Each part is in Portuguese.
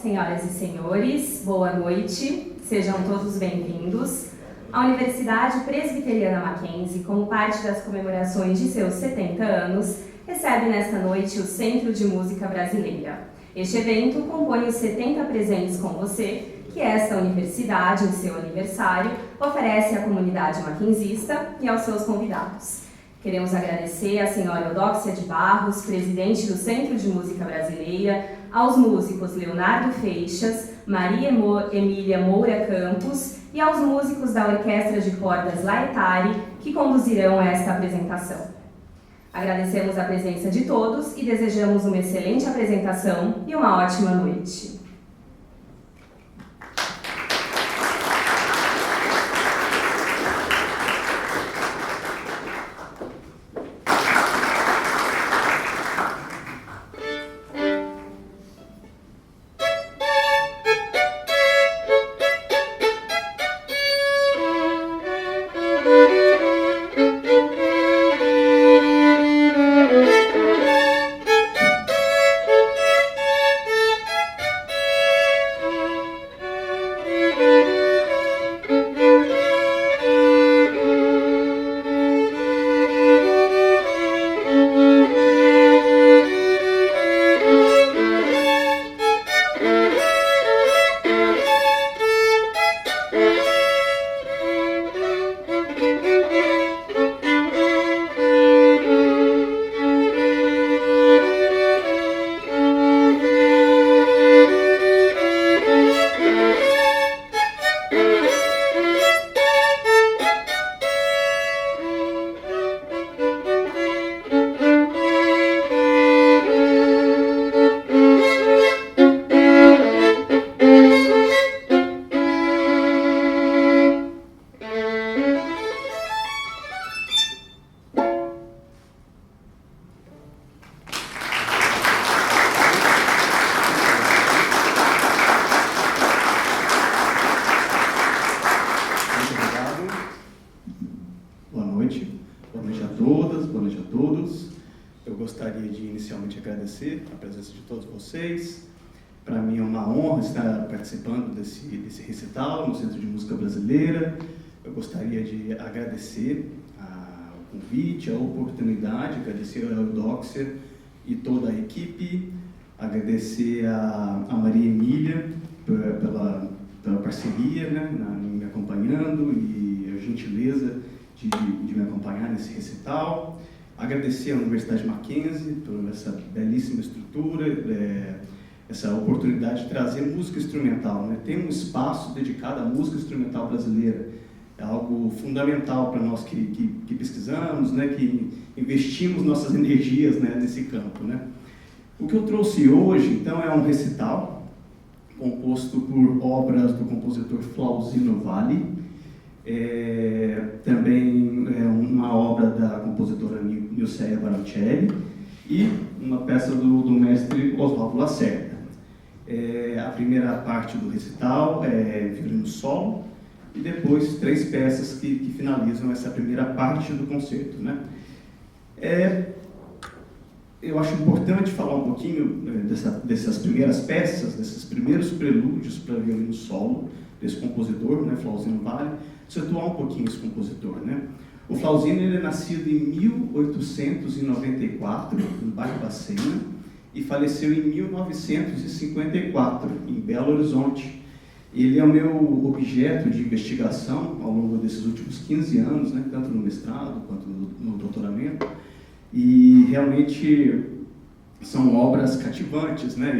Senhoras e senhores, boa noite, sejam todos bem-vindos. A Universidade Presbiteriana Mackenzie, como parte das comemorações de seus 70 anos, recebe nesta noite o Centro de Música Brasileira. Este evento compõe os 70 presentes com você, que esta universidade, em seu aniversário, oferece à comunidade mackenzista e aos seus convidados. Queremos agradecer à senhora Eudóxia de Barros, presidente do Centro de Música Brasileira, aos músicos Leonardo Feixas, Maria Emília Moura Campos e aos músicos da Orquestra de Cordas Laetari, que conduzirão esta apresentação. Agradecemos a presença de todos e desejamos uma excelente apresentação e uma ótima noite. A presença de todos vocês. Para mim é uma honra estar participando desse recital no Centro de Música Brasileira. Eu gostaria de agradecer o convite, a oportunidade, agradecer a Eudóxia e toda a equipe, agradecer a Maria Emília pela parceria, né, me acompanhando e a gentileza de me acompanhar nesse recital. Agradecer à Universidade Mackenzie por essa belíssima estrutura, essa oportunidade de trazer música instrumental, né? Tem um espaço dedicado à música instrumental brasileira. É algo fundamental para nós que pesquisamos, né? Que investimos nossas energias, né? Nesse campo, né? O que eu trouxe hoje, então, é um recital composto por obras do compositor Flauzino Valli. Também é uma obra da compositora Nilceia Baroncelli e uma peça do mestre Oswaldo Lacerda. A primeira parte do recital é violino solo e depois 3 peças que finalizam essa primeira parte do concerto, né? Eu acho importante falar um pouquinho dessas primeiras peças, desses primeiros prelúdios para violino solo desse compositor, né, Flauzino Valli, situar um pouquinho esse compositor, né? O Flauzino ele é nascido em 1894, no bairro Bacena, e faleceu em 1954, em Belo Horizonte. Ele é o meu objeto de investigação ao longo desses últimos 15 anos, né, tanto no mestrado quanto no doutoramento, e realmente são obras cativantes, né?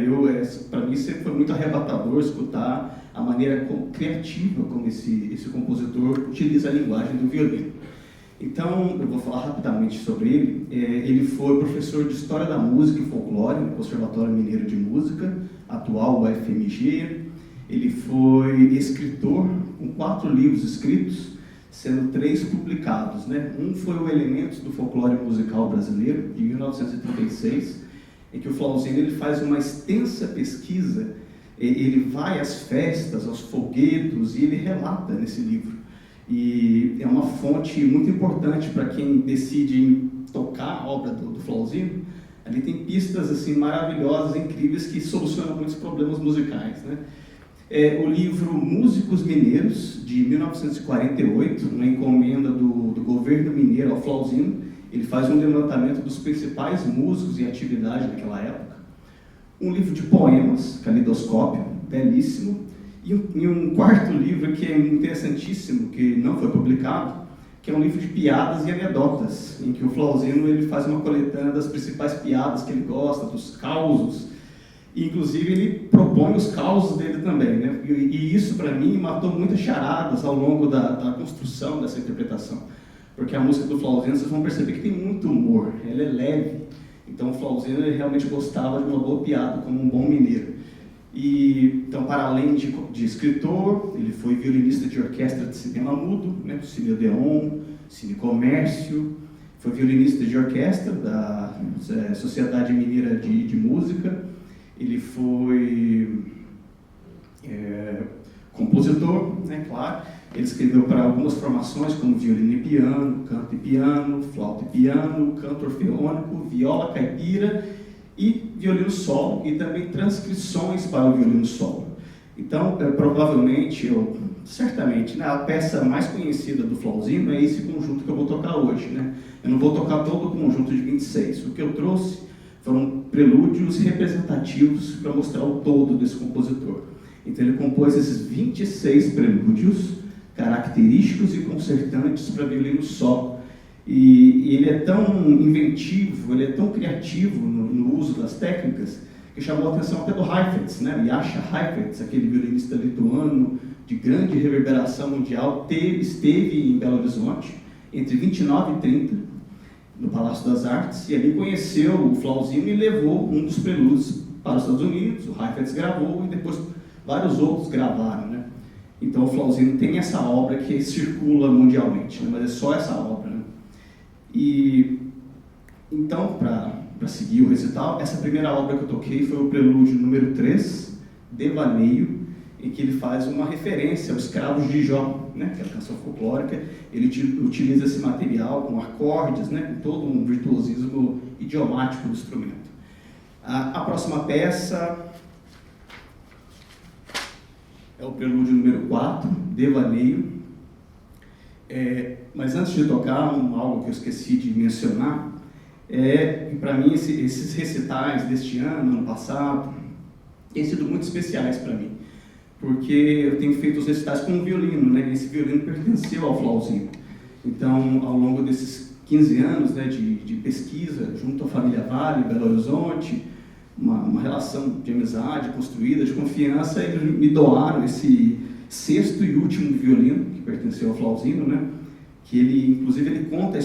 Para mim sempre foi muito arrebatador escutar a maneira criativa como esse compositor utiliza a linguagem do violino. Então, eu vou falar rapidamente sobre ele. Ele foi professor de História da Música e Folclore no Conservatório Mineiro de Música, atual UFMG. Ele foi escritor, com 4 livros escritos, sendo 3 publicados, né? Um foi o Elementos do Folclore Musical Brasileiro, de 1936, em que o Flauzino ele faz uma extensa pesquisa. Ele vai às festas, aos folguedos, e ele relata nesse livro. E é uma fonte muito importante para quem decide tocar a obra do Flauzino, Ali tem pistas assim maravilhosas, incríveis, que solucionam muitos problemas musicais, né? O livro Músicos Mineiros, de 1948, uma encomenda do governo mineiro ao Flauzino. Ele faz um levantamento dos principais músicos em atividade naquela época. Um livro de poemas, Calidoscópio, belíssimo. E um quarto livro que é interessantíssimo, que não foi publicado, que é um livro de piadas e anedotas, em que o Flauzino ele faz uma coletânea das principais piadas que ele gosta, dos causos. E, inclusive, ele propõe os causos dele também, né? E isso, para mim, matou muitas charadas ao longo da construção dessa interpretação. Porque a música do Flauzino, vocês vão perceber que tem muito humor, ela é leve. Então, o Flauzino ele realmente gostava de uma boa piada, como um bom mineiro. Então, para além de escritor, ele foi violinista de orquestra de cinema mudo, né? Do Cine Odeon, Cine Comércio. Foi violinista de orquestra da Sociedade Mineira de Música. Ele foi compositor, né, claro. Ele escreveu para algumas formações, como violino e piano, canto e piano, flauta e piano, canto orfeônico, viola caipira e violino solo, e também transcrições para o violino solo. Então, certamente, né, a peça mais conhecida do Flauzino é esse conjunto que eu vou tocar hoje, né? Eu não vou tocar todo o conjunto de 26. O que eu trouxe foram prelúdios representativos para mostrar o todo desse compositor. Então ele compôs esses 26 prelúdios característicos e concertantes para violino solo. E ele é tão inventivo, ele é tão criativo no uso das técnicas, que chamou a atenção até do Heifetz, né? Jascha Heifetz, aquele violinista lituano de grande reverberação mundial, esteve em Belo Horizonte entre 29 e 30, no Palácio das Artes, e ali conheceu o Flauzino e levou um dos prelúdios para os Estados Unidos. O Heifetz gravou e depois vários outros gravaram, né? Então o Flauzino tem essa obra que circula mundialmente, né? Mas é só essa obra, né? E então, para seguir o recital, essa primeira obra que eu toquei foi o prelúdio número 3, Devaneio, em que ele faz uma referência aos escravos de Jó, né, que é a canção folclórica. Ele utiliza esse material com acordes, né, com todo um virtuosismo idiomático do instrumento. A próxima peça é o prelúdio número 4, Devaneio. Mas antes de tocar, algo que eu esqueci de mencionar, para mim, esses recitais deste ano passado, têm sido muito especiais para mim, porque eu tenho feito os recitais com um violino, né? Esse violino pertenceu ao Flauzino. Então, ao longo desses 15 anos, né, de pesquisa, junto à família Vale, Belo Horizonte, uma relação de amizade construída, de confiança, eles me doaram esse sexto e último violino, que pertenceu ao Flauzino, né? Que ele, inclusive, ele conta,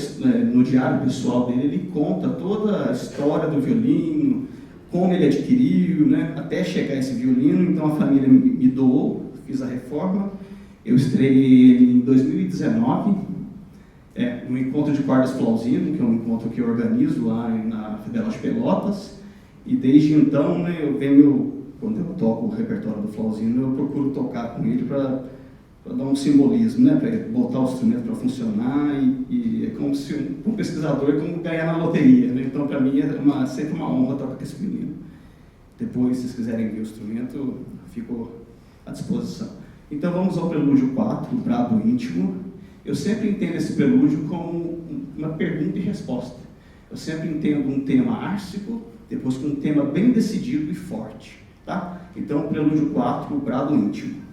no diário pessoal dele, ele conta toda a história do violino, como ele adquiriu, né, até chegar esse violino. Então a família me doou, fiz a reforma, eu estreiei ele em 2019, no Encontro de Cordas Flauzino, que é um encontro que eu organizo lá na Federal de Pelotas, e desde então, né, quando eu toco o repertório do Flauzino, eu procuro tocar com ele para dar um simbolismo, né, para botar o instrumento para funcionar, e é como se um pesquisador é como ganhar na loteria, né? Então para mim é sempre uma honra tocar com esse violino. Depois, se vocês quiserem ver o instrumento, fico à disposição. Então vamos ao prelúdio 4, o brado íntimo. Eu sempre entendo esse prelúdio como uma pergunta e resposta. Eu sempre entendo um tema ársico, depois com um tema bem decidido e forte, tá? Então, prelúdio 4, o brado íntimo.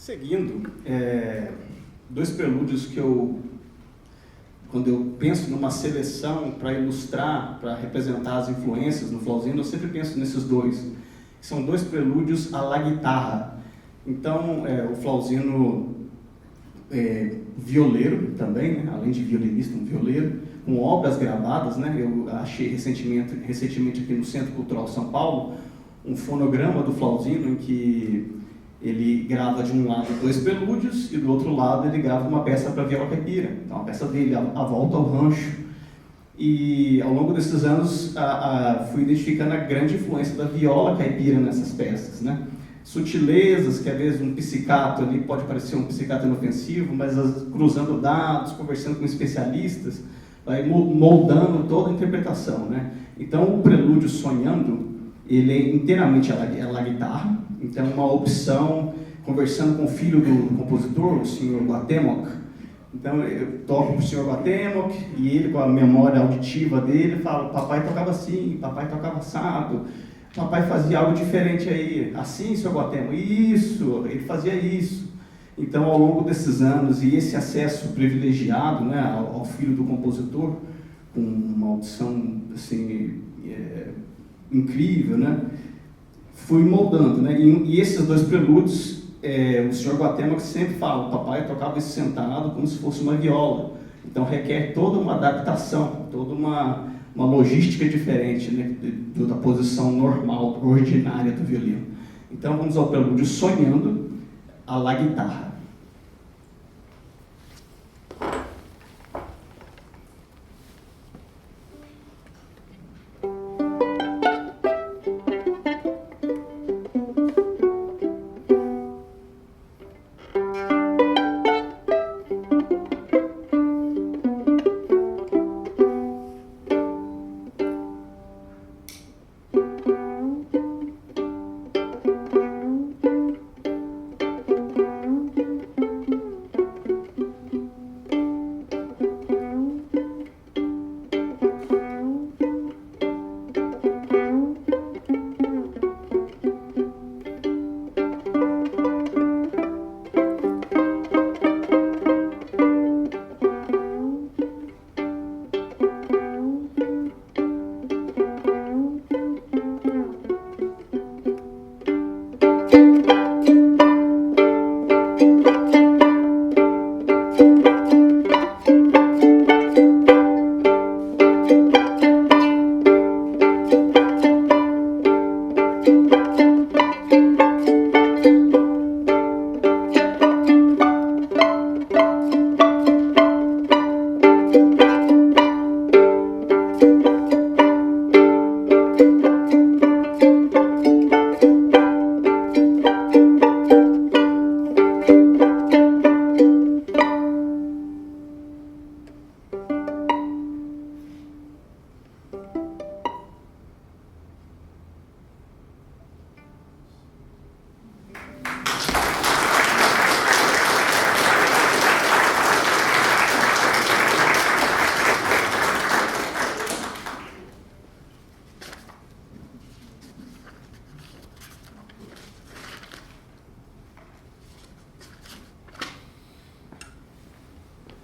Seguindo, dois prelúdios que quando eu penso numa seleção para ilustrar, para representar as influências no flauzino, eu sempre penso nesses dois. São dois prelúdios à la guitarra. Então, o flauzino violeiro também, né? Além de violinista, um violeiro, com obras gravadas, né? Eu achei recentemente aqui no Centro Cultural São Paulo um fonograma do flauzino em que ele grava de um lado dois prelúdios e do outro lado ele grava uma peça para viola caipira. Então, a peça dele, A Volta ao Rancho. E ao longo desses anos fui identificando a grande influência da viola caipira nessas peças, né? Sutilezas, que às vezes um pizzicato ali pode parecer um pizzicato inofensivo, mas cruzando dados, conversando com especialistas, vai moldando toda a interpretação, né? Então o prelúdio Sonhando, ele é inteiramente à la guitarra, então uma opção, conversando com o filho do compositor, o Sr. Guatemoc. Então eu toco para o Sr. Guatemoc e ele, com a memória auditiva dele, fala: papai tocava assim, papai tocava assado, papai fazia algo diferente aí, assim, Sr. Guatemoc, isso, ele fazia isso. Então, ao longo desses anos, e esse acesso privilegiado, né, ao filho do compositor, com uma audição assim, incrível, né, fui moldando, né, e esses dois prelúdios, o Sr. Guatemoc sempre fala: o papai tocava isso sentado como se fosse uma viola. Então requer toda uma adaptação, toda uma logística diferente, né, da posição normal, ordinária do violino. Então vamos ao prelúdio Sonhando, à la guitarra.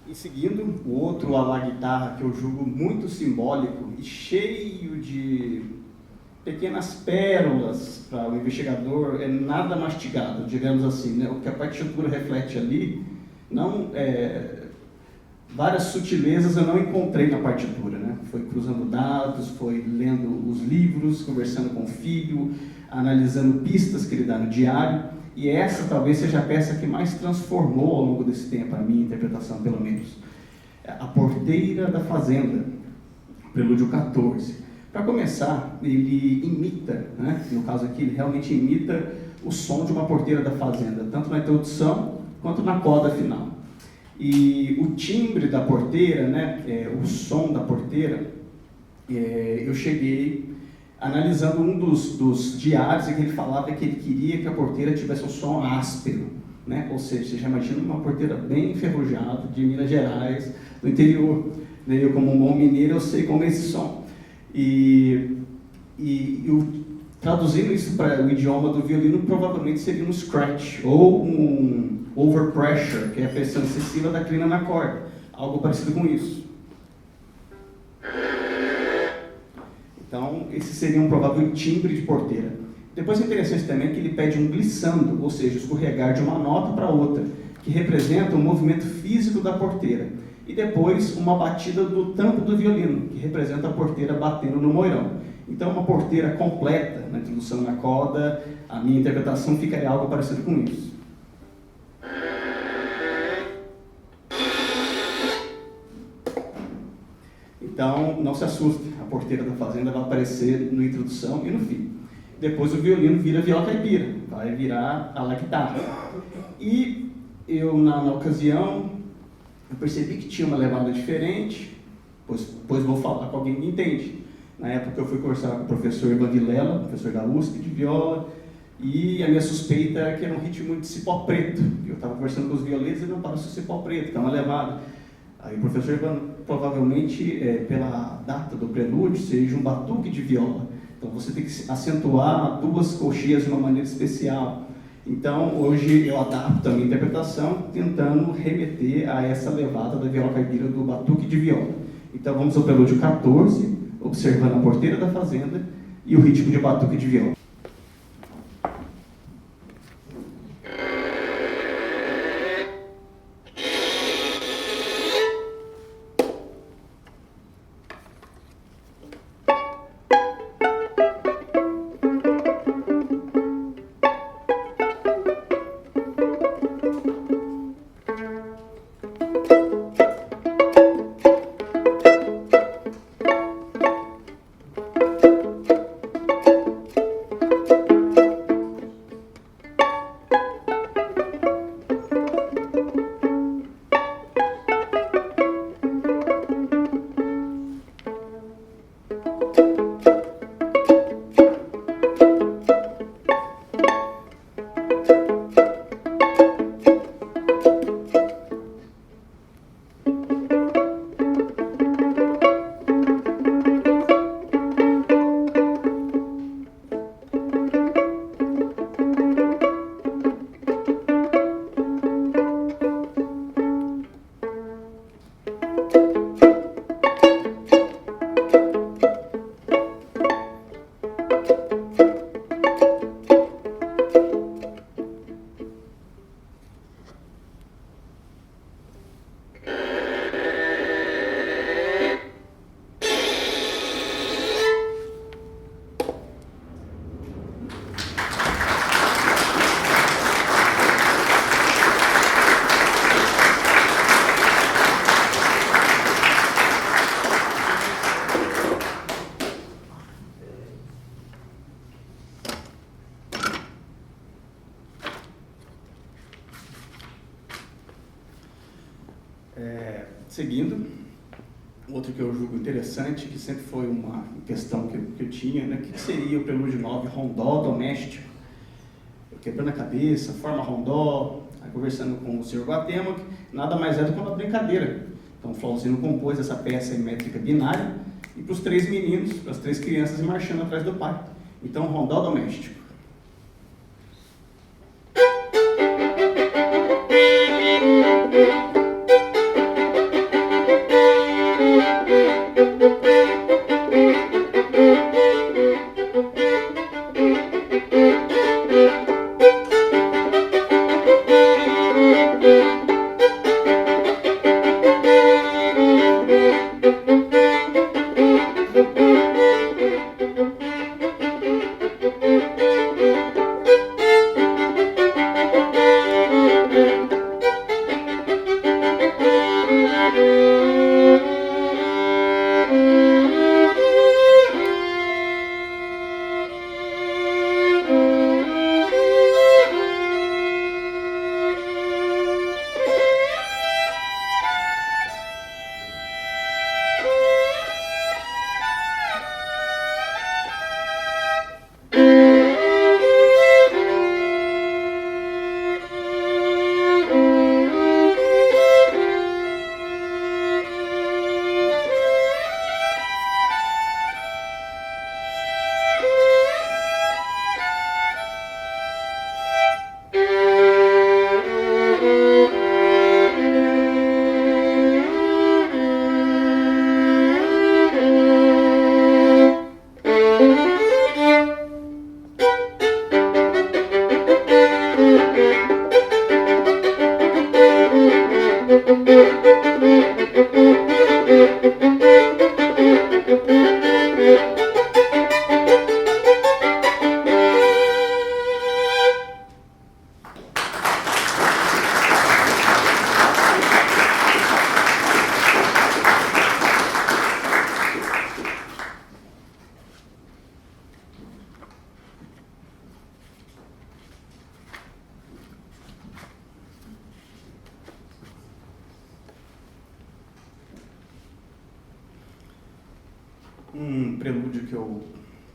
E seguindo, o outro à la guitarra que eu julgo muito simbólico e cheio de pequenas pérolas para o investigador, é nada mastigado, digamos assim, né? O que a partitura reflete ali, várias sutilezas eu não encontrei na partitura, né? Foi cruzando dados, foi lendo os livros, conversando com o filho, analisando pistas que ele dá no diário. E essa talvez seja a peça que mais transformou ao longo desse tempo, a minha interpretação pelo menos. A Porteira da Fazenda, prelúdio 14. Para começar, ele imita, né? No caso aqui, ele realmente imita o som de uma porteira da fazenda, tanto na introdução quanto na coda final. E o timbre da porteira, né? O som da porteira, eu cheguei analisando um dos diários em que ele falava que ele queria que a porteira tivesse um som áspero, né? Ou seja, você já imagina uma porteira bem enferrujada, de Minas Gerais, do interior. Né? Eu, como um bom mineiro, eu sei como é esse som. E o Traduzindo isso para o idioma do violino, provavelmente seria um scratch ou um overpressure, que é a pressão excessiva da crina na corda, algo parecido com isso. Então, esse seria um provável timbre de porteira. Depois é interessante também que ele pede um glissando, ou seja, escorregar de uma nota para outra, que representa o movimento físico da porteira. E depois uma batida do tampo do violino, que representa a porteira batendo no moirão. Então, uma porteira completa na introdução na coda, a minha interpretação ficaria algo parecido com isso. Então, não se assuste, a porteira da fazenda vai aparecer na introdução e no fim. Depois o violino vira viola caipira, vai virar a la guitarra. E eu, na ocasião, eu percebi que tinha uma levada diferente, pois vou falar com alguém que entende. Na época eu fui conversar com o professor Ivan Vilela, professor da USP de viola, e a minha suspeita era que era um ritmo muito cipó preto. Eu estava conversando com os violeiros e não parece cipó preto, que é uma levada. Aí o professor Ivan, provavelmente, pela data do prelúdio, seja um batuque de viola. Então você tem que acentuar duas colcheias de uma maneira especial. Então hoje eu adapto a minha interpretação, tentando remeter a essa levada da viola caipira do batuque de viola. Então vamos ao prelúdio 14, observando a porteira da fazenda e o ritmo de batuque de viola. Seguindo, outro que eu julgo interessante, que sempre foi uma questão que eu tinha, né, que seria o prelúdio 9, rondó doméstico. Eu quebrando a cabeça, forma rondó, aí conversando com o senhor Guatema, que nada mais é do que uma brincadeira. Então o Flauzino compôs essa peça em métrica binária, e para os 3 meninos, para as 3 crianças, marchando atrás do pai. Então, rondó doméstico. um prelúdio que eu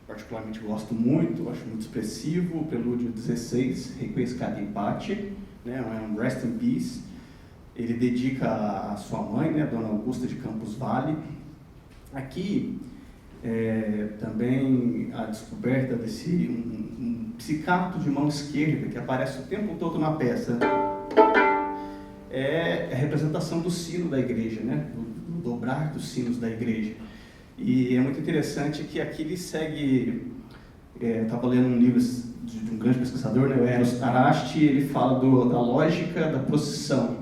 particularmente gosto muito, acho muito expressivo, o prelúdio 16, Requiescat in Pace, né, é um Rest in Peace. Ele dedica à sua mãe, né, Dona Augusta de Campos Vale. Aqui, também a descoberta desse um psicato de mão esquerda que aparece o tempo todo na peça. É a representação do sino da igreja, né, do dobrar dos sinos da igreja. E é muito interessante que aqui ele segue, eu estava lendo um livro de um grande pesquisador, né, o Eros Araste, ele fala da lógica da procissão,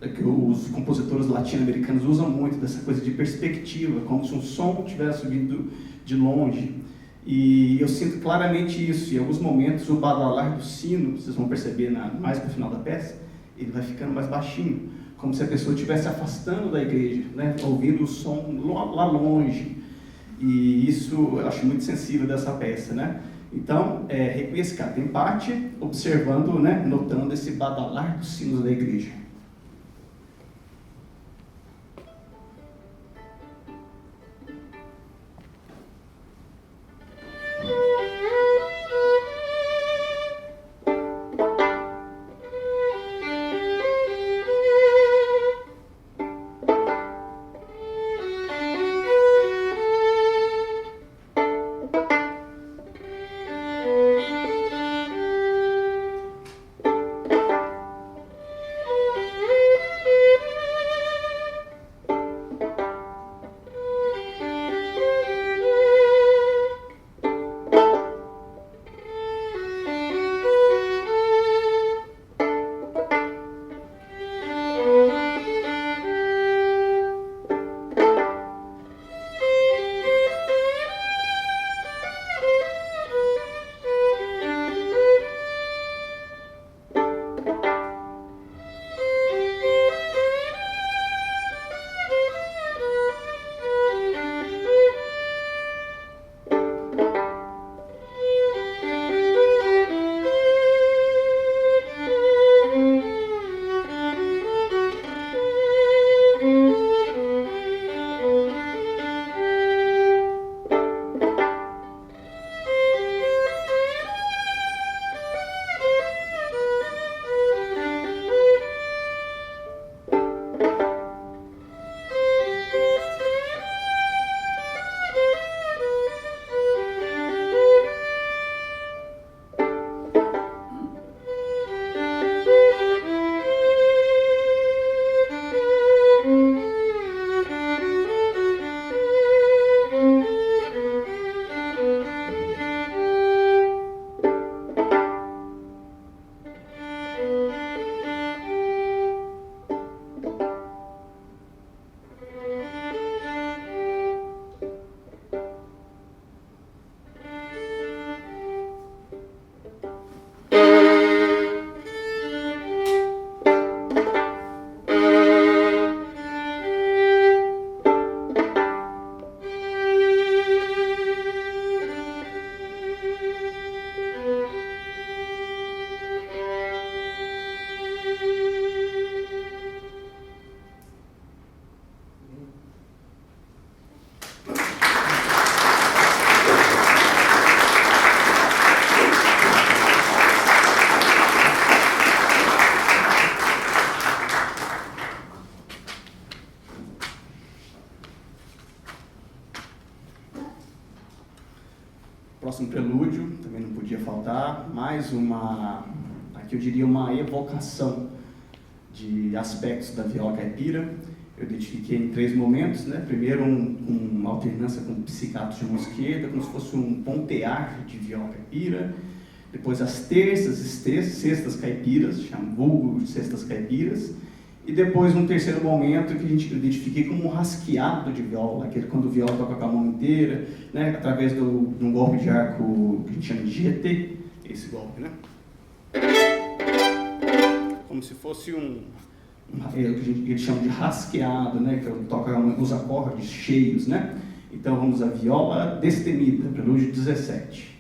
que os compositores latino-americanos usam muito, dessa coisa de perspectiva, como se um som estivesse vindo de longe. E eu sinto claramente isso, em alguns momentos o badalar do sino, vocês vão perceber mais no final da peça, ele vai ficando mais baixinho, como se a pessoa estivesse afastando da igreja, né, ouvindo o som lá longe. E isso eu acho muito sensível dessa peça, né? Então, Requiescat in Pace, observando, né, notando esse badalar dos sinos da igreja. Próximo prelúdio, também não podia faltar, mais aqui eu diria uma evocação de aspectos da viola caipira. Eu identifiquei em 3 momentos, né? Primeiro uma alternância com psicatos de mão esquerda, como se fosse um pontear de viola caipira. Depois as terças e sextas caipiras, chamo vulgo de sextas caipiras. E depois um terceiro momento que a gente identifiquei como um rasqueado de viola, aquele quando o viola toca com a mão inteira, né, através de um golpe de arco que a gente chama de GT, esse golpe, né? Como se fosse o que a gente chama de rasqueado, né, que toca os acordes cheios, né? Então vamos à viola destemida, prelúdio 17.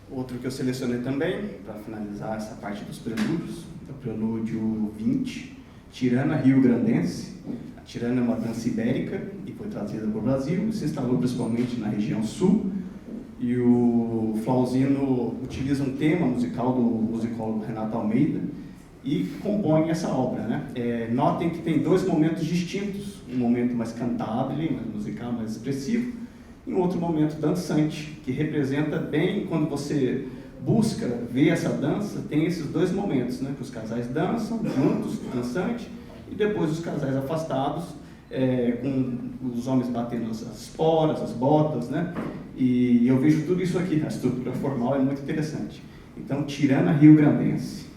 Outro que eu selecionei também, para finalizar essa parte dos prelúdios, é o prelúdio 20, Tirana rio-grandense. A tirana é uma dança ibérica e foi trazida para o Brasil, se instalou principalmente na região sul, e o Flauzino utiliza um tema musical do musicólogo Renato Almeida e compõe essa obra, né? Notem que tem dois momentos distintos, um momento mais cantabile, mais musical, mais expressivo, e um outro momento dançante, que representa bem, quando você busca ver essa dança, tem esses dois momentos, né? Que os casais dançam juntos, dançante, e depois os casais afastados, com os homens batendo as esporas, as botas, né? E eu vejo tudo isso aqui, a estrutura formal é muito interessante. Então, Tirana rio-grandense.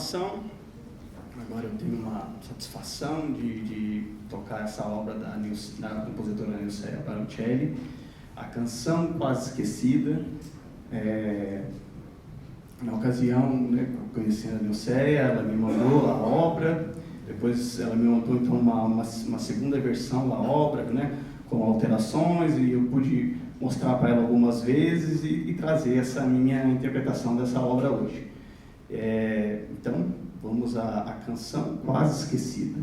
participação. Agora eu tenho uma satisfação de tocar essa obra da compositora Nilceia Baroncelli, a canção Quase Esquecida. Na ocasião, né, conhecendo a Nilceia, ela me mandou a obra, depois ela me mandou então uma segunda versão da obra, né, com alterações, e eu pude mostrar para ela algumas vezes e trazer essa minha interpretação dessa obra hoje. Então, vamos à canção Quase Esquecida.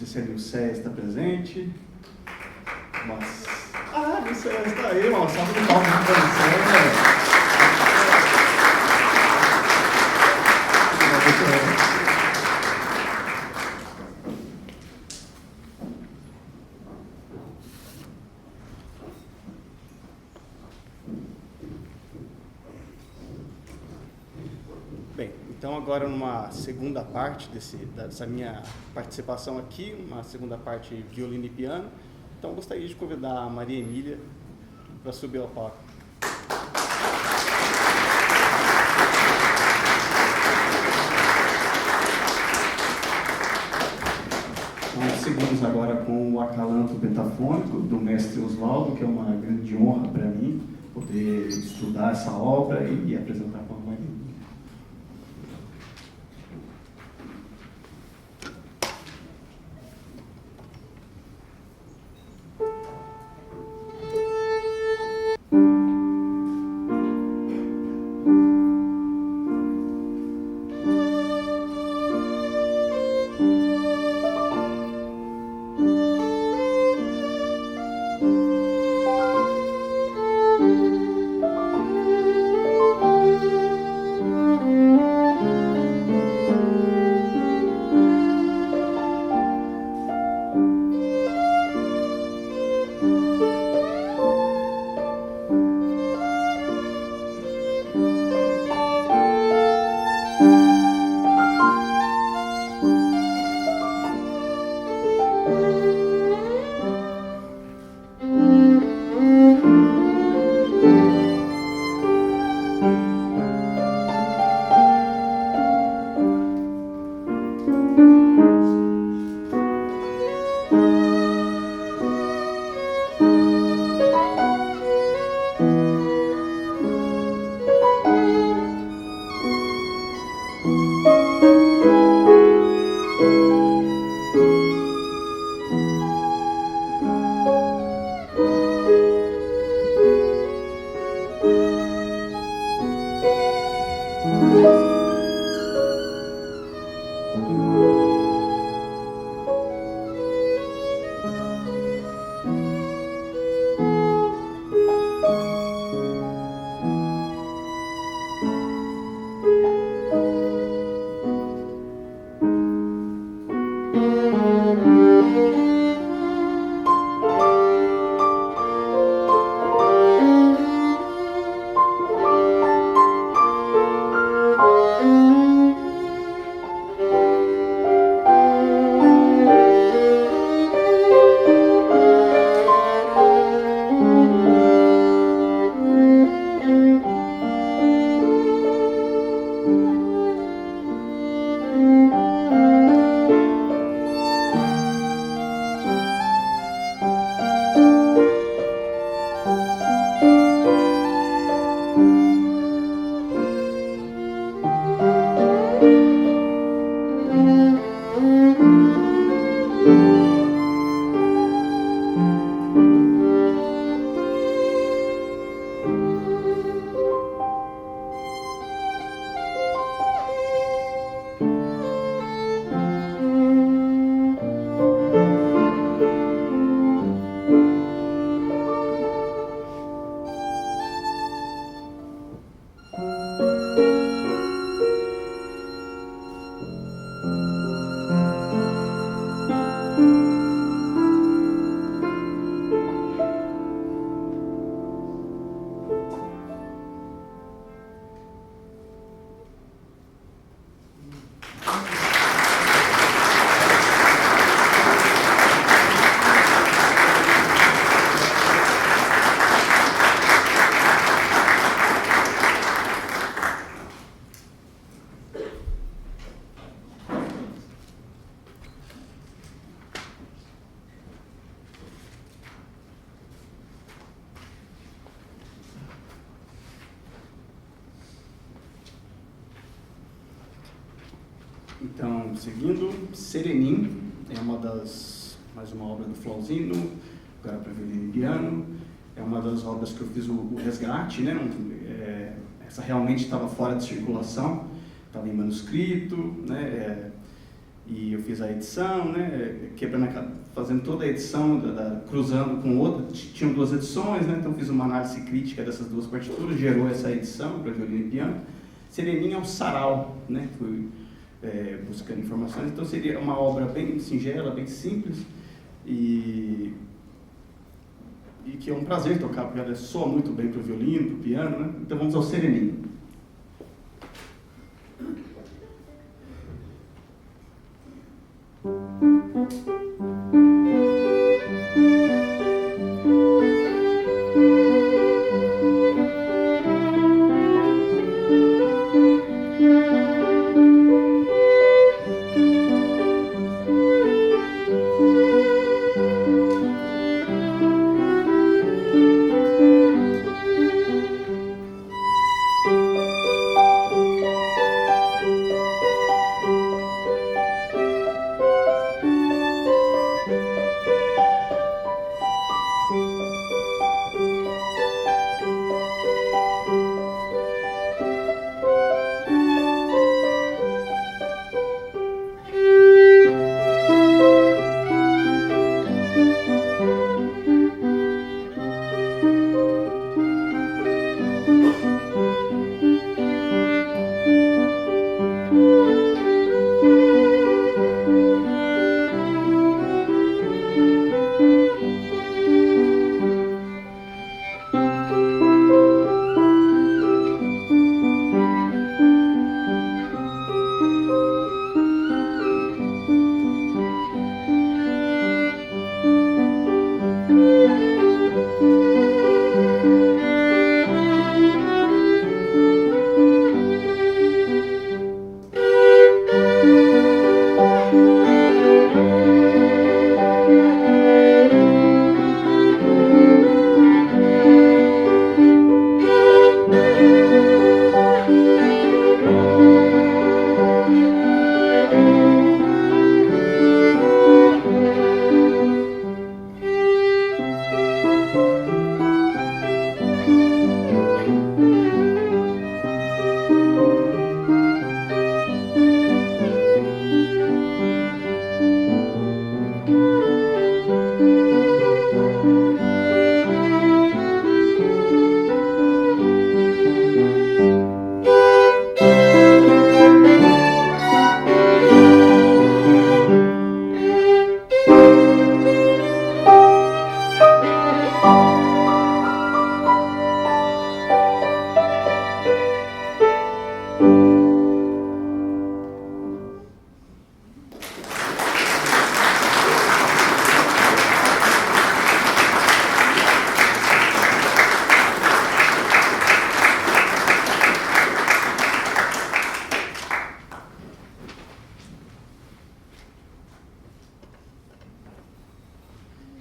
Se a Nilceia está presente, mas... Ah, a Nilceia está aí, uma salva de palmas para a Nilceia. Bem, então agora numa segunda parte dessa minha participação aqui, uma segunda parte violino e piano, então eu gostaria de convidar a Maria Emília para subir ao palco. Nós seguimos agora com o acalanto pentafônico do mestre Oswaldo, que é uma grande honra para mim poder estudar essa obra e apresentar para a Maria Emília. Então, seguindo, Serenin é mais uma obra do Flauzino, agora para violino e piano. É uma das obras que eu fiz o resgate, né? Essa realmente estava fora de circulação, estava em manuscrito, né? E eu fiz a edição, né? Fazendo toda a edição, cruzando com outra. Tinham 2 edições, né? Então fiz uma análise crítica dessas 2 partituras, gerou essa edição para violino e piano. Serenin é um sarau, né? Fui buscando informações, então seria uma obra bem singela, bem simples, e que é um prazer tocar, porque ela soa muito bem para o violino, para o piano, né? Então vamos ao Serenin.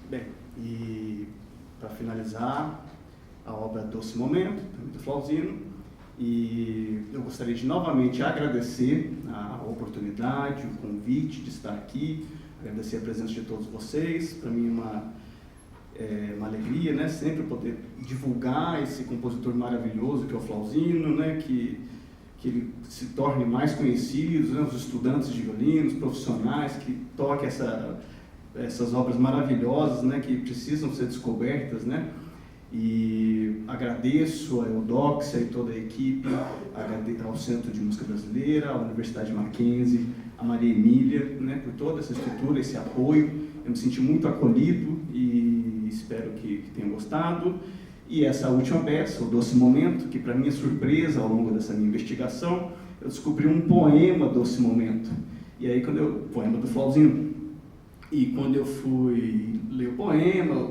Bem, e para finalizar, a obra Doce Momento, do Flauzino, e eu gostaria de novamente agradecer a oportunidade, o convite de estar aqui, agradecer a presença de todos vocês. Para mim é uma alegria, né, sempre poder divulgar esse compositor maravilhoso que é o Flauzino, né, que ele se torne mais conhecido, né, os estudantes de violino, os profissionais que toquem essas obras maravilhosas, né, que precisam ser descobertas, né? E agradeço a Eudoxia e toda a equipe, ao Centro de Música Brasileira, à Universidade Mackenzie, a Maria Emília, né, por toda essa estrutura, esse apoio. Eu me senti muito acolhido e espero que tenham gostado. E essa última peça, o Doce Momento, que para minha surpresa ao longo dessa minha investigação, eu descobri um poema Doce Momento. E aí poema do Flauzino. E quando eu fui ler o poema,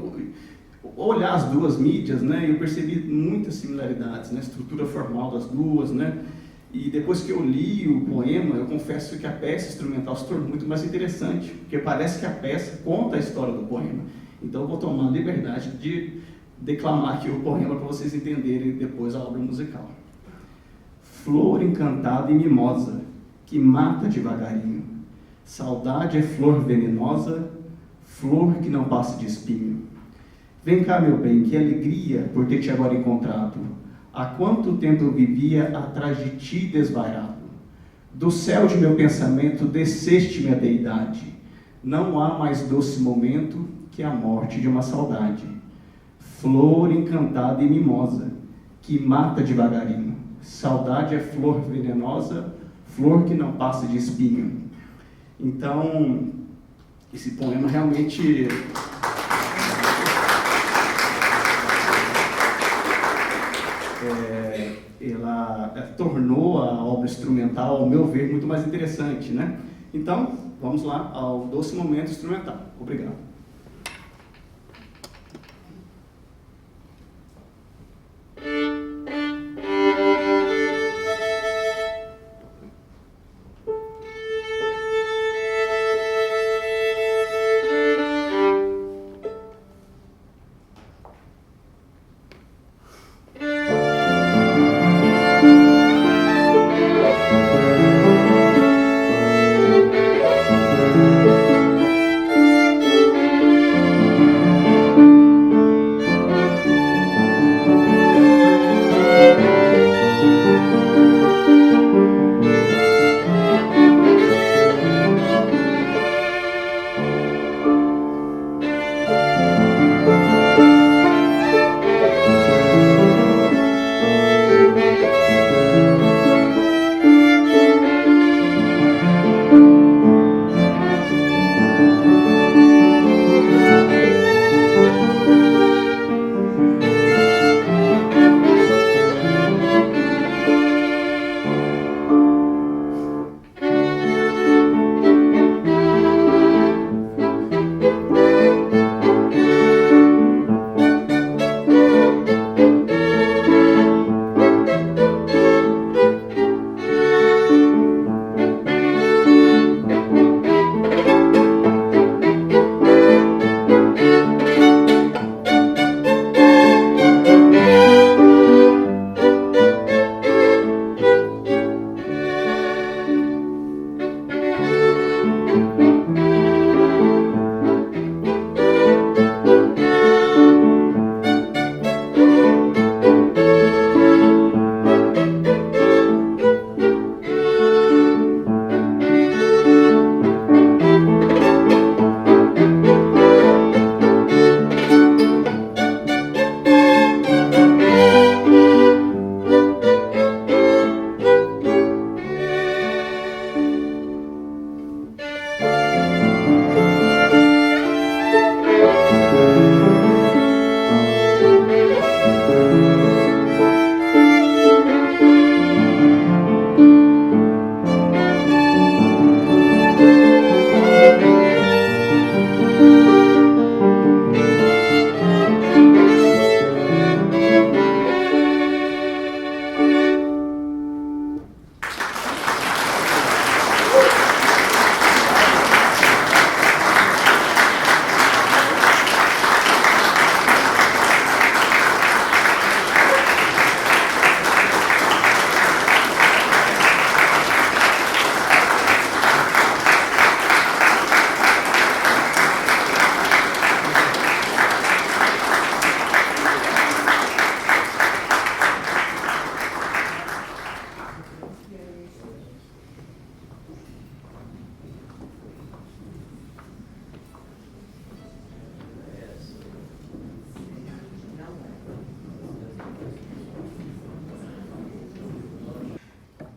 olhar as 2 mídias, né, eu percebi muitas similaridades, né, estrutura formal das 2, né, e depois que eu li o poema, eu confesso que a peça instrumental se tornou muito mais interessante, porque parece que a peça conta a história do poema. Então eu vou tomar a liberdade de declamar aqui o poema para vocês entenderem depois a obra musical. Flor encantada e mimosa, que mata devagarinho. Saudade é flor venenosa, flor que não passa de espinho. Vem cá, meu bem, que alegria por ter te agora encontrado. Há quanto tempo eu vivia atrás de ti desvairado. Do céu de meu pensamento desceste minha deidade. Não há mais doce momento que a morte de uma saudade. Flor encantada e mimosa, que mata devagarinho. Saudade é flor venenosa, flor que não passa de espinho. Então, esse poema realmente ela tornou a obra instrumental, ao meu ver, muito mais interessante, né? Então, vamos lá ao doce momento instrumental. Obrigado.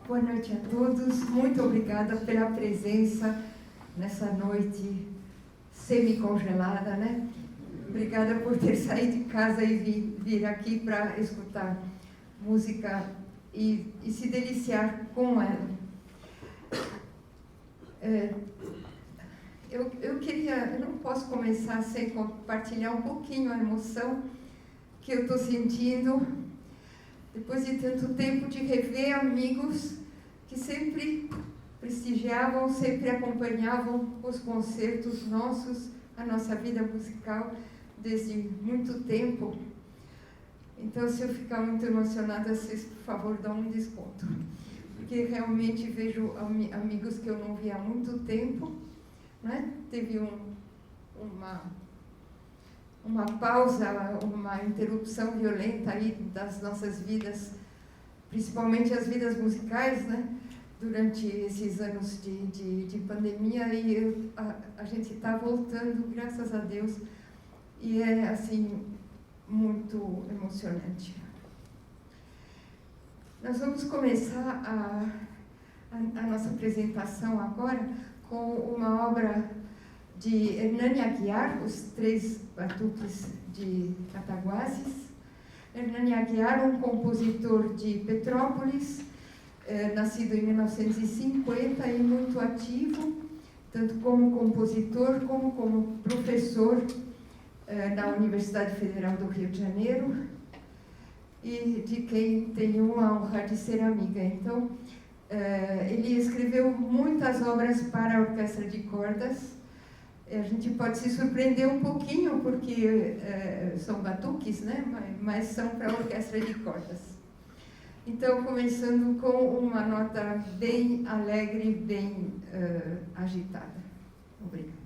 Boa noite a todos, muito obrigada pela presença nessa noite semi-congelada, né? Obrigada por ter saído de casa e vir aqui para escutar música e se deliciar com ela. Eu não posso começar sem compartilhar um pouquinho a emoção que eu estou sentindo depois de tanto tempo de rever amigos que sempre prestigiavam, sempre acompanhavam os concertos nossos, a nossa vida musical desde muito tempo. Então, se eu ficar muito emocionada, vocês, por favor, dão um desconto. porque realmente vejo amigos que eu não via há muito tempo, né? Teve uma pausa, uma interrupção violenta aí das nossas vidas, principalmente as vidas musicais, né? Durante esses anos de pandemia, e a gente está voltando, graças a Deus, e é, assim, muito emocionante. Nós vamos começar a nossa apresentação agora com uma obra de Hernani Aguiar, Os Três Batuques de Cataguases. Hernani Aguiar, um compositor de Petrópolis, nascido em 1950 e muito ativo, tanto como compositor como professor na Universidade Federal do Rio de Janeiro, e de quem tenho a honra de ser amiga. Então, ele escreveu muitas obras para a orquestra de cordas. A gente pode se surpreender um pouquinho, porque são batuques, né? Mas são para a orquestra de cordas. Então, começando com uma nota bem alegre, bem agitada. Obrigada.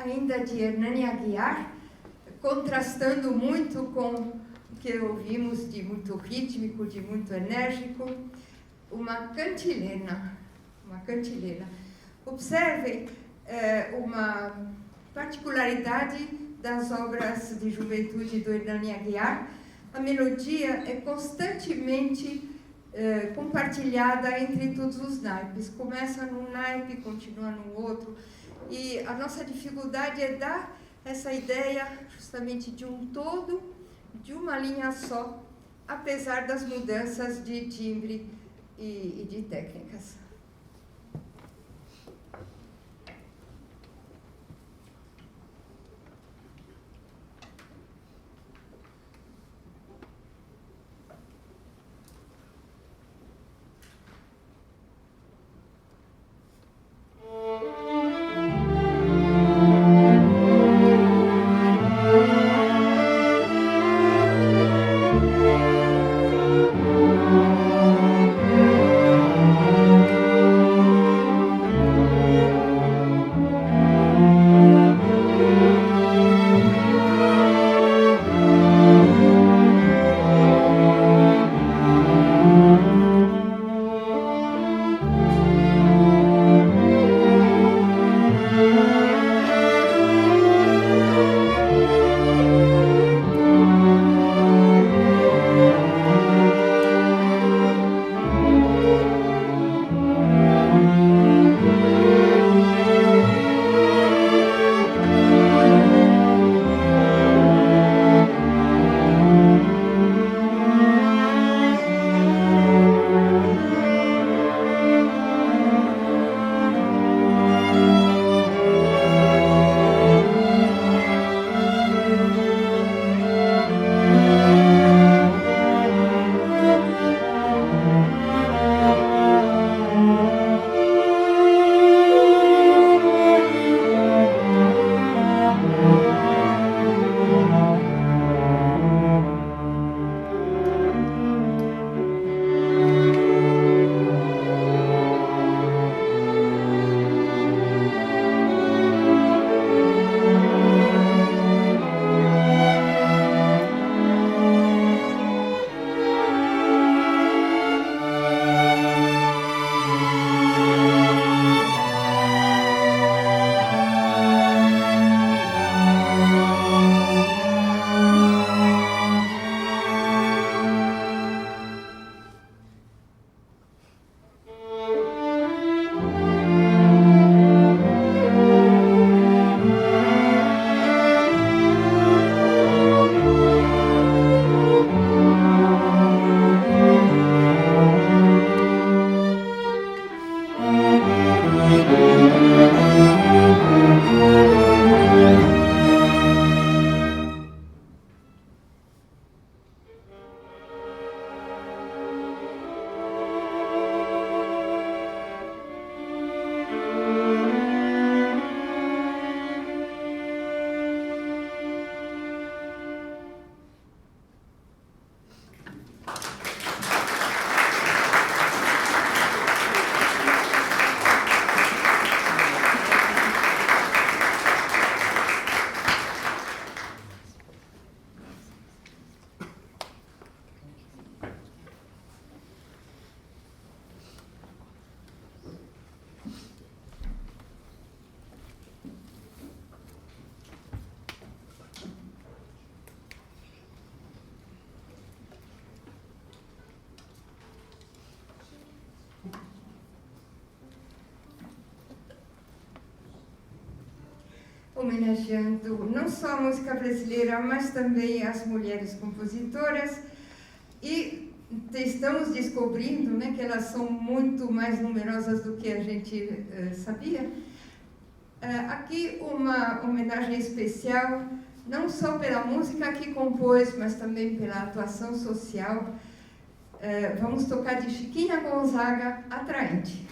Ainda de Hernani Aguiar, contrastando muito com o que ouvimos de muito rítmico, de muito enérgico, uma cantilena. Observem uma particularidade das obras de juventude do Hernani Aguiar. A melodia é constantemente compartilhada entre todos os naipes. Começa num naipe, continua no outro. E a nossa dificuldade é dar essa ideia justamente de um todo, de uma linha só, apesar das mudanças de timbre e de técnicas. homenageando não só a música brasileira, mas também as mulheres compositoras. E estamos descobrindo, né, que elas são muito mais numerosas do que a gente sabia. Aqui uma homenagem especial, não só pela música que compôs, mas também pela atuação social. Vamos tocar de Chiquinha Gonzaga, Atraente.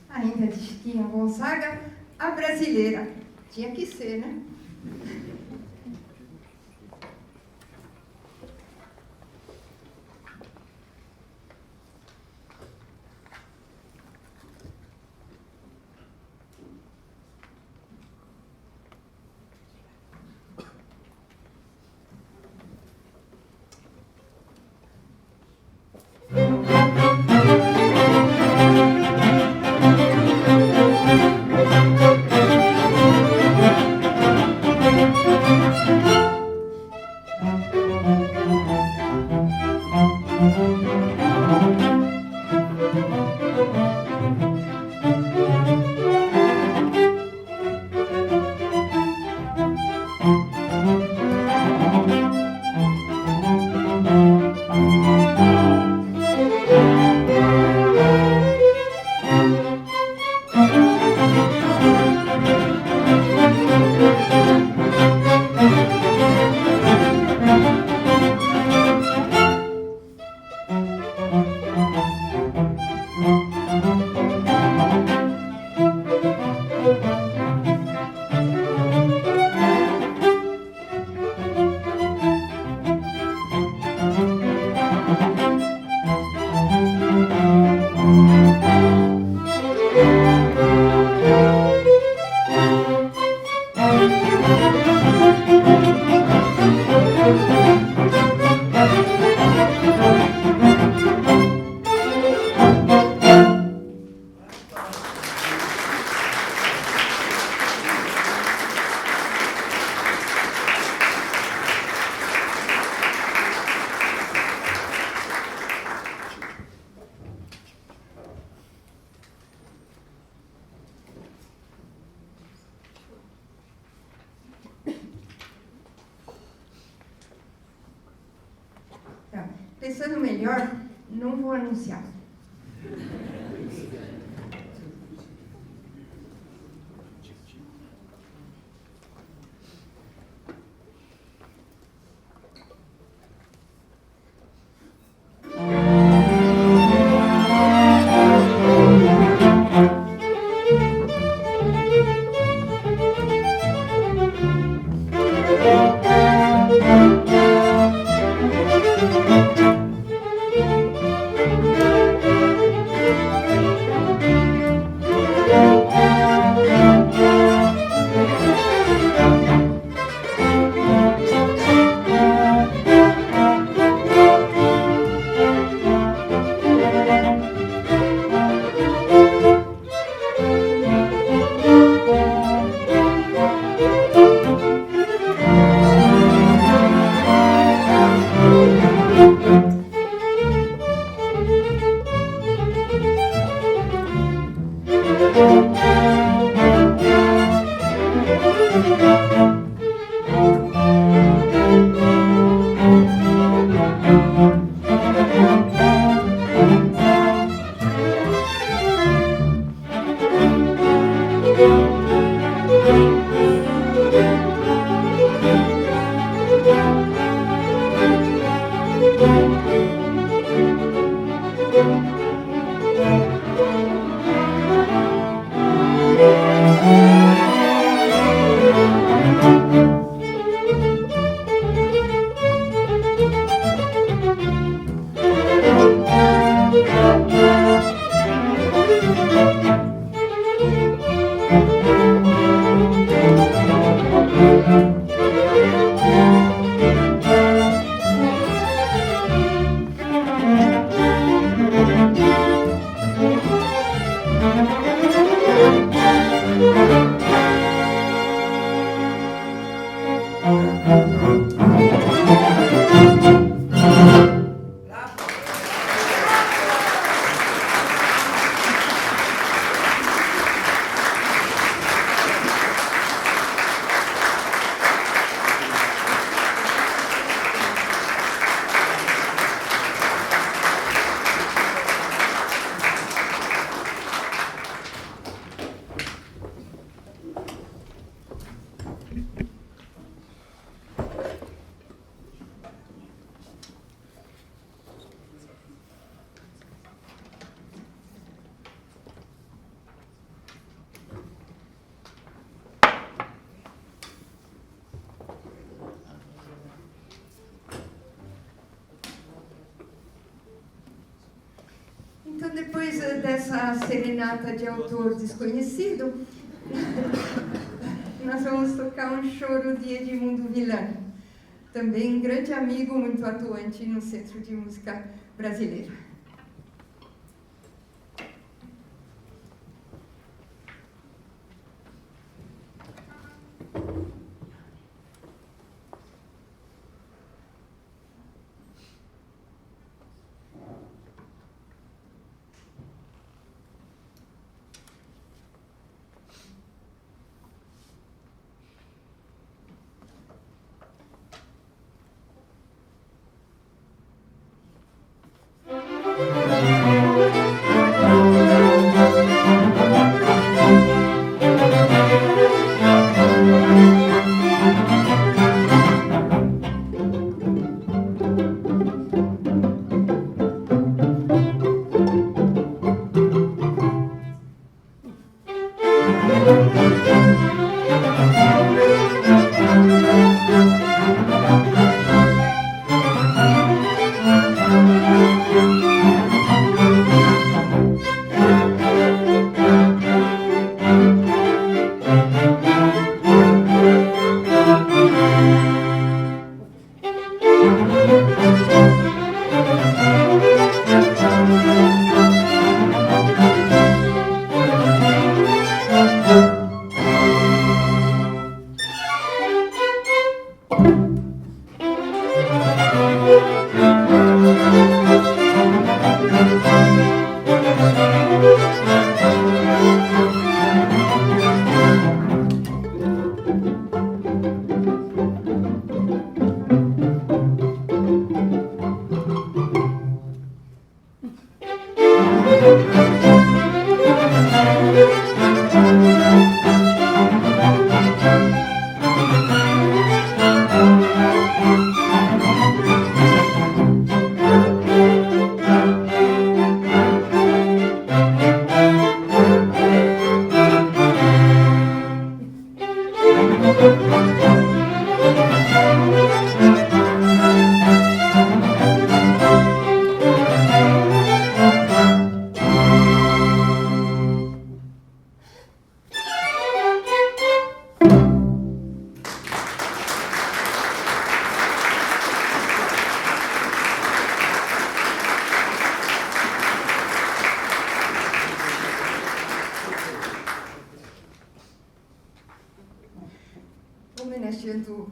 Ainda de Chiquinha Gonzaga, a brasileira. Tinha que ser, né? Pensando melhor, não vou anunciar. Então, depois dessa serenata de autor desconhecido, nós vamos tocar um choro de Edmundo Villani, também um grande amigo, muito atuante no Centro de Música Brasileira.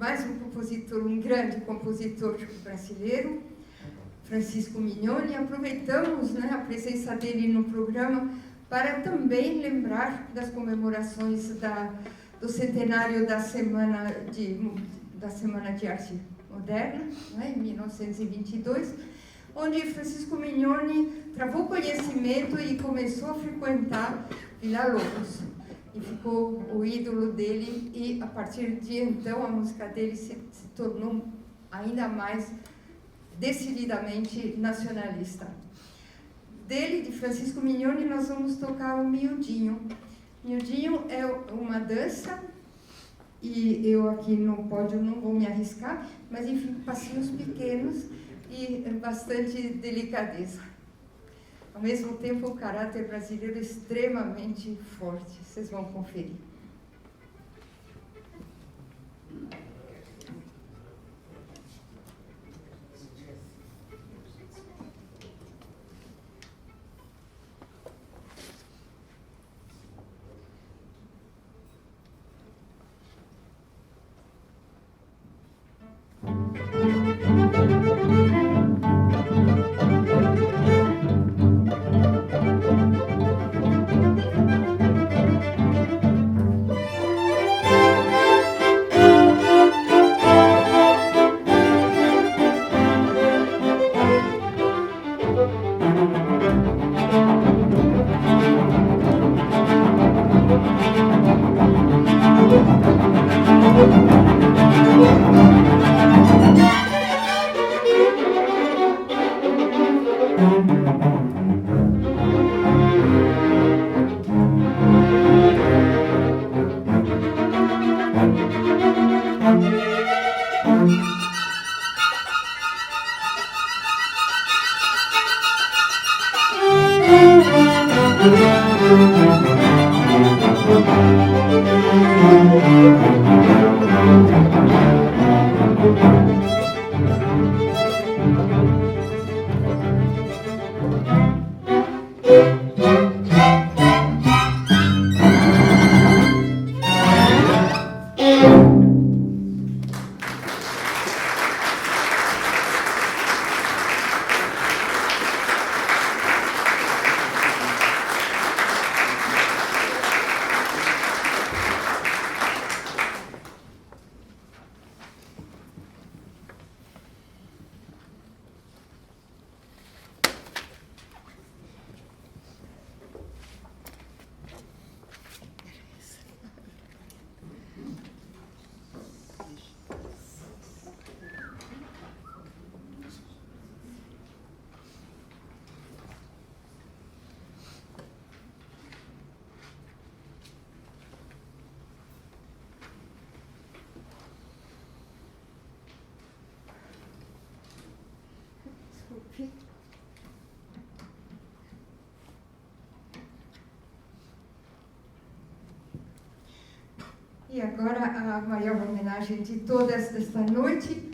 mais um compositor, um grande compositor brasileiro, Francisco Mignoni. Aproveitamos, né, a presença dele no programa para também lembrar das comemorações do centenário da Semana de Arte Moderna, né, em 1922, onde Francisco Mignoni travou conhecimento e começou a frequentar Villa-Lobos. E ficou o ídolo dele, e a partir de então a música dele se tornou ainda mais decididamente nacionalista. Dele, de Francisco Mignoni, nós vamos tocar o Miudinho. Miudinho é uma dança, e eu aqui no pódio não vou me arriscar, mas enfim, passinhos pequenos e bastante delicadeza. Ao mesmo tempo, o caráter brasileiro é extremamente forte. Vocês vão conferir. E agora a maior homenagem de todas esta noite,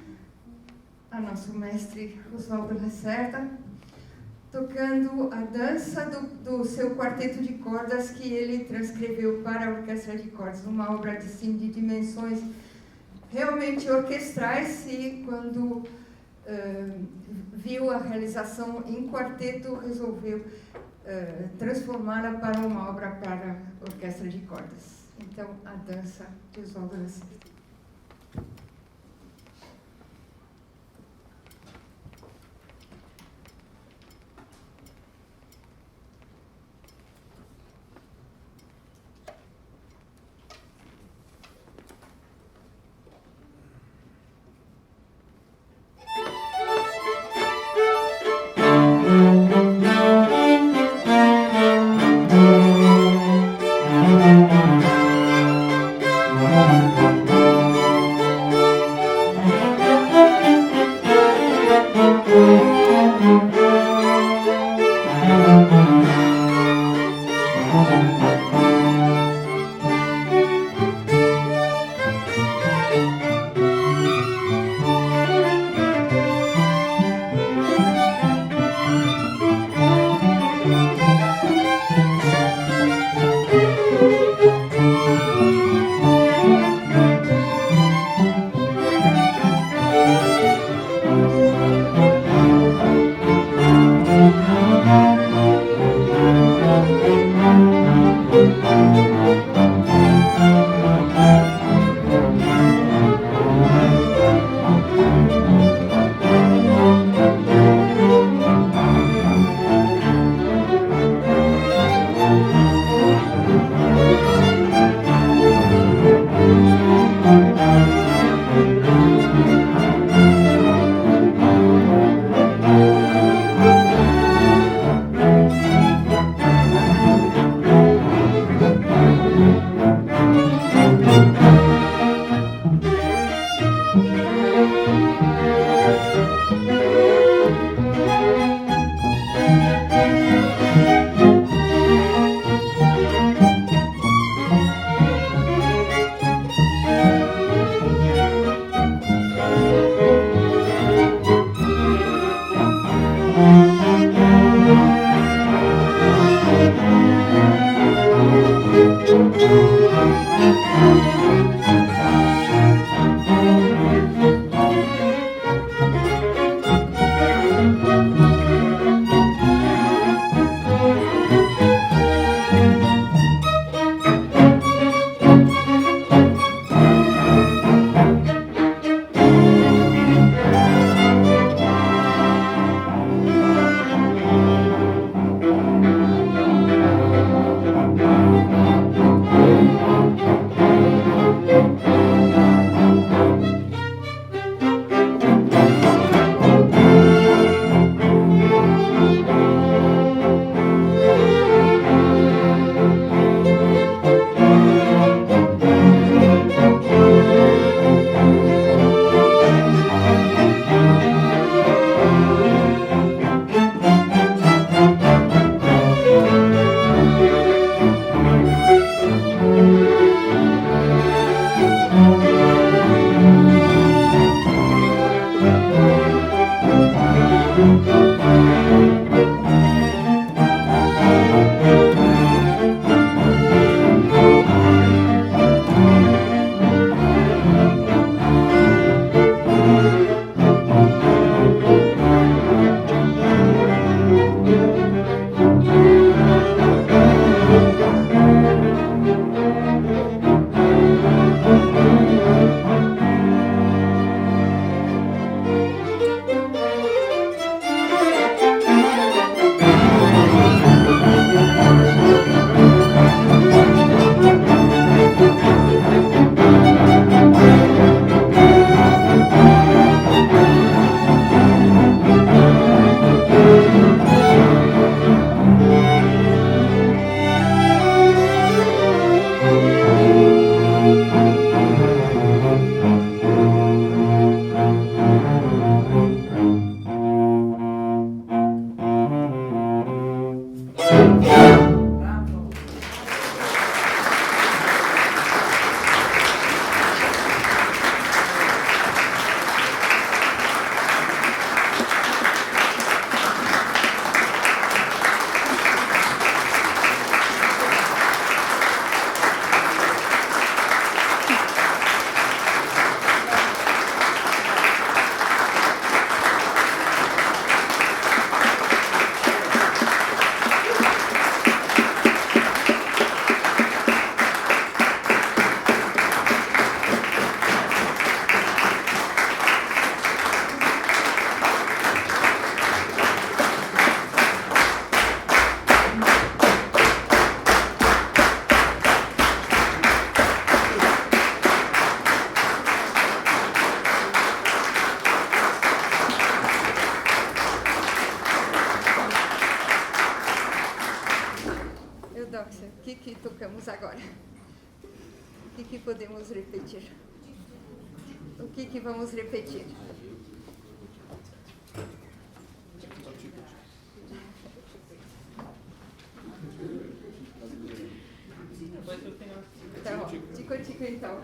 a nosso mestre Oswaldo Lacerda, tocando a dança do seu quarteto de cordas que ele transcreveu para a orquestra de cordas, uma obra de dimensões realmente orquestrais, e quando viu a realização em quarteto, resolveu transformá-la para uma obra para orquestra de cordas. Então, a dança de Oswaldo Lacerda. Eudóxia, o que tocamos agora? O que podemos repetir? O que vamos repetir? Tá bom, tico-tico então.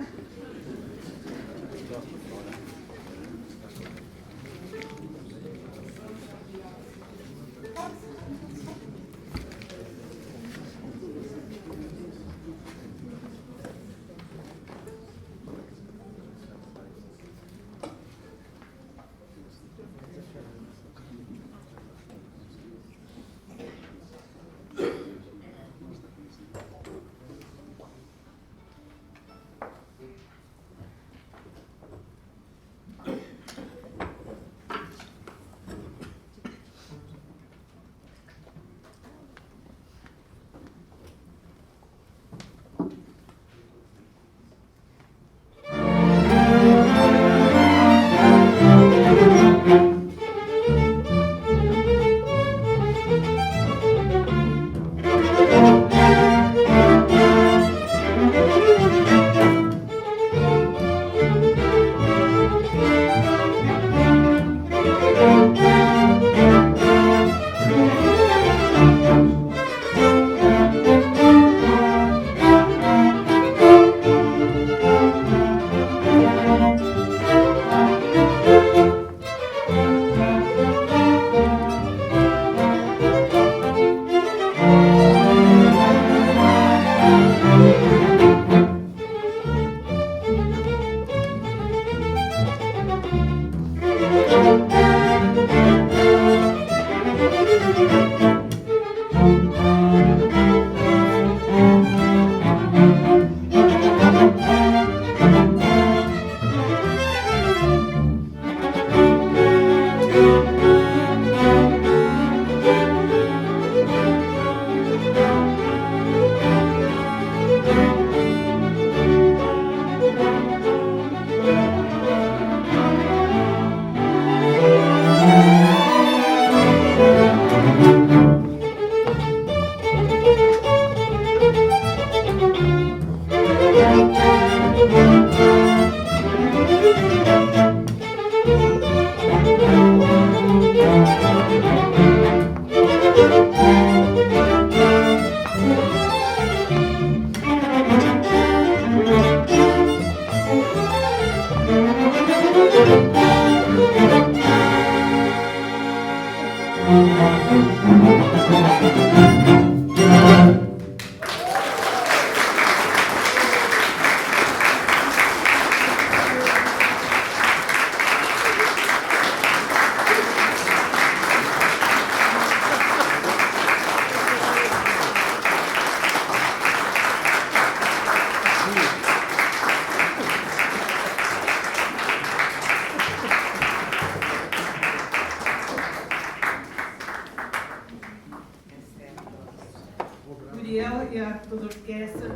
Muriel e a toda a orquestra,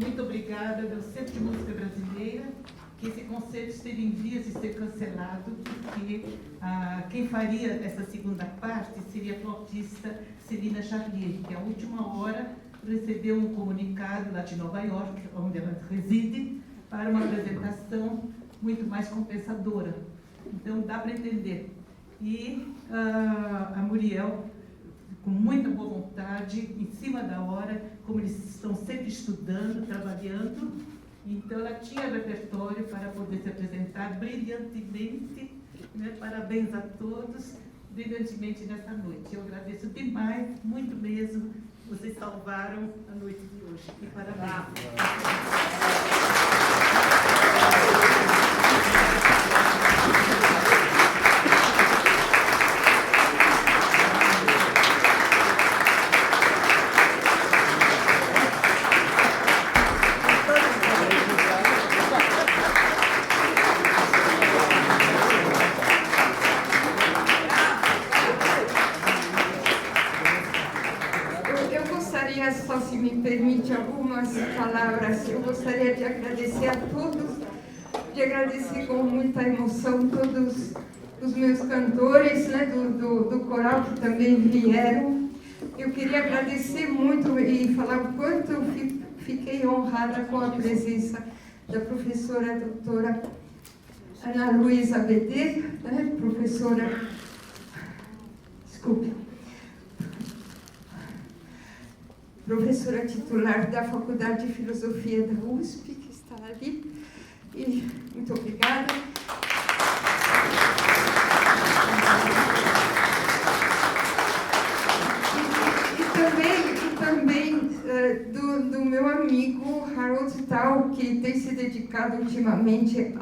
muito obrigada do Centro de Música Brasileira, que esse concerto esteve em vias de ser cancelado, porque quem faria essa segunda parte seria a flautista Celina Charlier, que à última hora recebeu um comunicado lá de Nova York, onde ela reside, para uma apresentação muito mais compensadora. Então dá para entender. E a Muriel, com muita boa vontade, tarde, em cima da hora, como eles estão sempre estudando, trabalhando. Então, ela tinha repertório para poder se apresentar brilhantemente, né? Parabéns a todos, brilhantemente nessa noite. Eu agradeço demais, muito mesmo. Vocês salvaram a noite de hoje. E parabéns. Só se me permite algumas palavras, eu gostaria de agradecer a todos, de agradecer com muita emoção todos os meus cantores, né, do coral que também vieram. Eu queria agradecer muito e falar o quanto eu fiquei honrada com a presença da professora doutora Ana Luísa Bedê, né, professora, professora titular da Faculdade de Filosofia da USP, que está ali. E muito obrigada. E também do meu amigo Harold Tal, que tem se dedicado ultimamente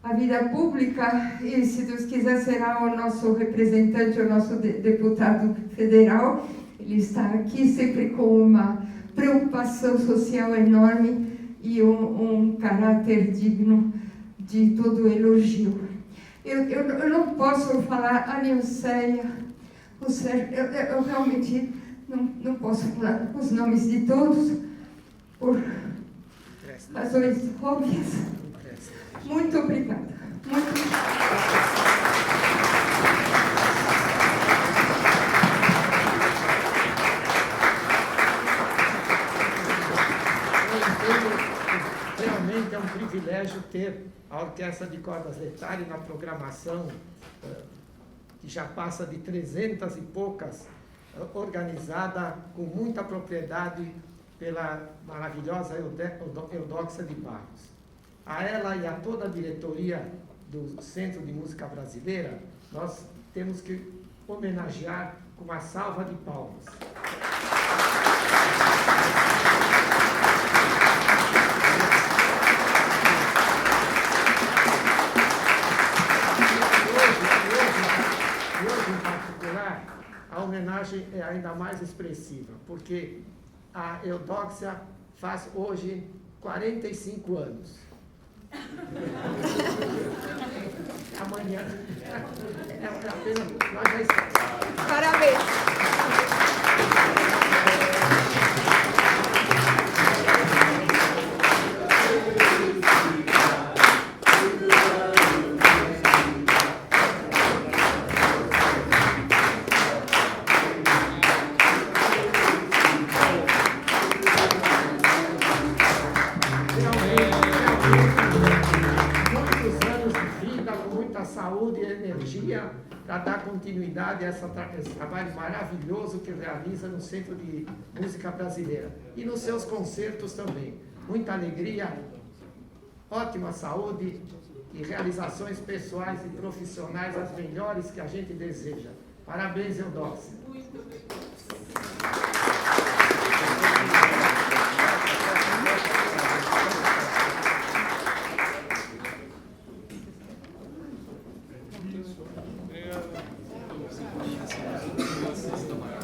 à vida pública e, se Deus quiser, será o nosso representante, o nosso deputado federal. Ele está aqui sempre com uma preocupação social enorme e um caráter digno de todo elogio. Eu não posso falar a Nilceia, o Sérgio, eu realmente não posso falar os nomes de todos, por razões óbvias. Muito obrigada. Muito obrigada. Realmente é um privilégio ter a Orquestra de Cordas Letari na programação, que já passa de 300 e poucas, organizada com muita propriedade pela maravilhosa Eudóxia de Barros. A ela e a toda a diretoria do Centro de Música Brasileira, nós temos que homenagear com uma salva de palmas. Hoje, em particular, a homenagem é ainda mais expressiva, porque a Eudóxia faz hoje 45 anos. Amanhã é apenas nós já estamos. Parabéns. Saúde e energia para dar continuidade a esse trabalho maravilhoso que realiza no Centro de Música Brasileira e nos seus concertos também. Muita alegria, ótima saúde e realizações pessoais e profissionais as melhores que a gente deseja. Parabéns, Eudóxia. Muito obrigada. Obrigado.